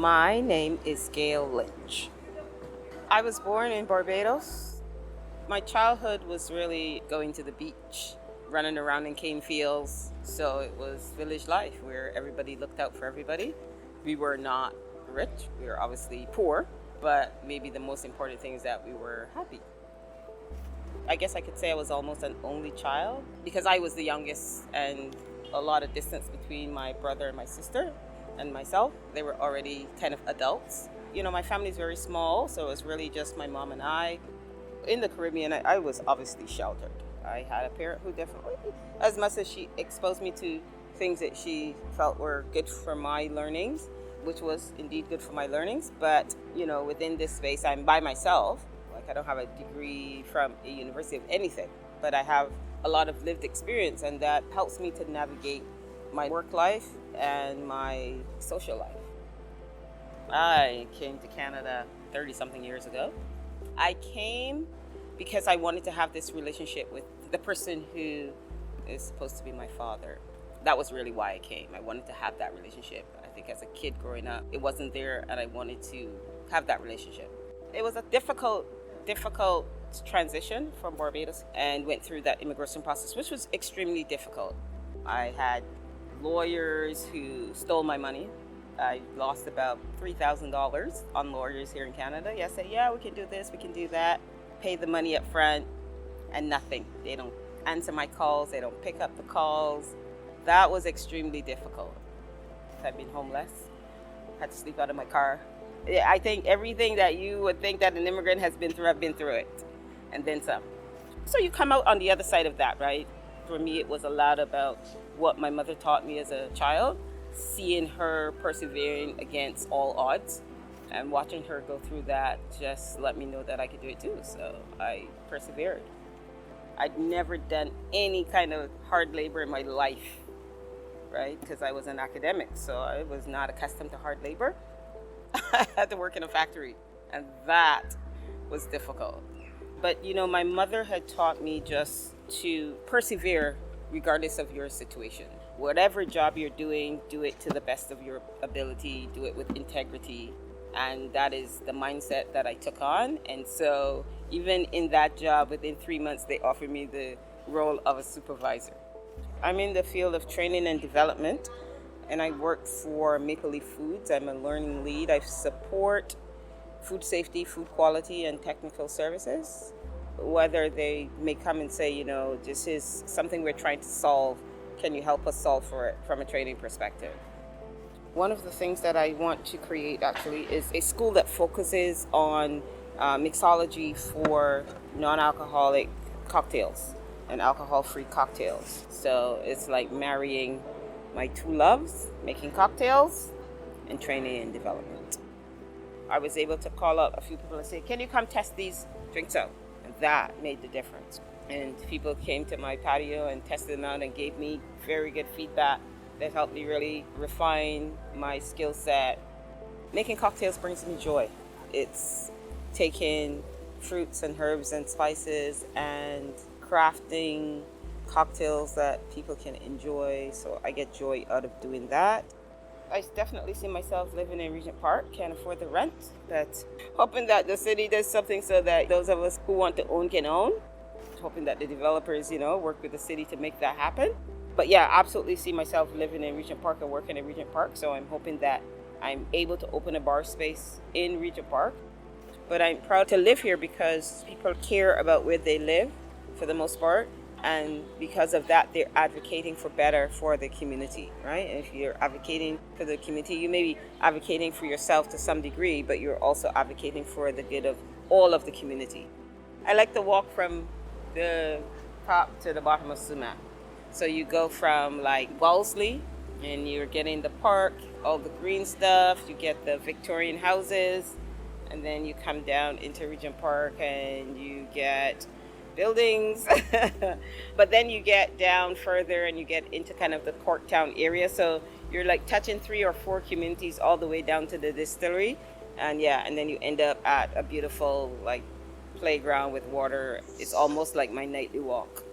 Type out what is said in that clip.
My name is Gail Lynch. I was born in Barbados. My childhood was really going to the beach, running around in cane fields. So it was village life where everybody looked out for everybody. We were not rich, we were obviously poor, but maybe the most important thing is that we were happy. I guess I could say I was almost an only child because I was the youngest and a lot of distance between my brother and my sister and myself. They were already kind of adults. You know, my family's very small, so it was really just my mom and I. In the Caribbean, I was obviously sheltered. I had a parent who definitely, as much as she exposed me to things that she felt were good for my learnings, which was indeed good for my learnings, but, you know, within this space, I'm by myself. Like, I don't have a degree from a university of anything, but I have a lot of lived experience, and that helps me to navigate my work life and my social life. I came to Canada 30-something years ago. I came because I wanted to have this relationship with the person who is supposed to be my father. That was really why I came. I wanted to have that relationship. I think as a kid growing up, it wasn't there, and I wanted to have that relationship. It was a difficult transition from Barbados and went through that immigration process, which was extremely difficult. I had lawyers who stole my money. I lost about $3,000 on lawyers here in Canada. Yeah, say, yeah, we can do this, we can do that. Pay the money up front and nothing. They don't answer my calls, they don't pick up the calls. That was extremely difficult. I've been homeless, had to sleep out of my car. I think everything that you would think that an immigrant has been through, I've been through it, and then some. So you come out on the other side of that, right? For me, it was a lot about what my mother taught me as a child, seeing her persevering against all odds, and watching her go through that just let me know that I could do it too. So I persevered. I'd never done any kind of hard labor in my life, right? Because I was an academic, so I was not accustomed to hard labor. I had to work in a factory, and that was difficult. But, you know, my mother had taught me just to persevere regardless of your situation. Whatever job you're doing, do it to the best of your ability, do it with integrity. And that is the mindset that I took on. And so even in that job, within 3 months, they offered me the role of a supervisor. I'm in the field of training and development, and I work for Maple Leaf Foods. I'm a learning lead. I support food safety, food quality, and technical services. Whether they may come and say, you know, this is something we're trying to solve, can you help us solve for it from a training perspective? One of the things that I want to create actually is a school that focuses on mixology for non-alcoholic cocktails and alcohol-free cocktails. So it's like marrying my two loves, making cocktails and training and development. I was able to call up a few people and say, can you come test these drinks out? And that made the difference. And people came to my patio and tested them out and gave me very good feedback that helped me really refine my skill set. Making cocktails brings me joy. It's taking fruits and herbs and spices and crafting cocktails that people can enjoy. So I get joy out of doing that. I definitely see myself living in Regent Park, can't afford the rent. But hoping that the city does something so that those of us who want to own can own. Hoping that the developers, you know, work with the city to make that happen. But yeah, absolutely see myself living in Regent Park and working in Regent Park. So I'm hoping that I'm able to open a bar space in Regent Park. But I'm proud to live here because people care about where they live for the most part. And because of that, they're advocating for better for the community, right? And if you're advocating for the community, you may be advocating for yourself to some degree, but you're also advocating for the good of all of the community. I like to walk from the top to the bottom of Sumac. So you go from like Wellesley and you're getting the park, all the green stuff, you get the Victorian houses, and then you come down into Regent Park and you get buildings. But then you get down further and you get into kind of the Corktown area. So you're like touching 3 or 4 communities all the way down to the distillery. And yeah, and then you end up at a beautiful like playground with water. It's almost like my nightly walk.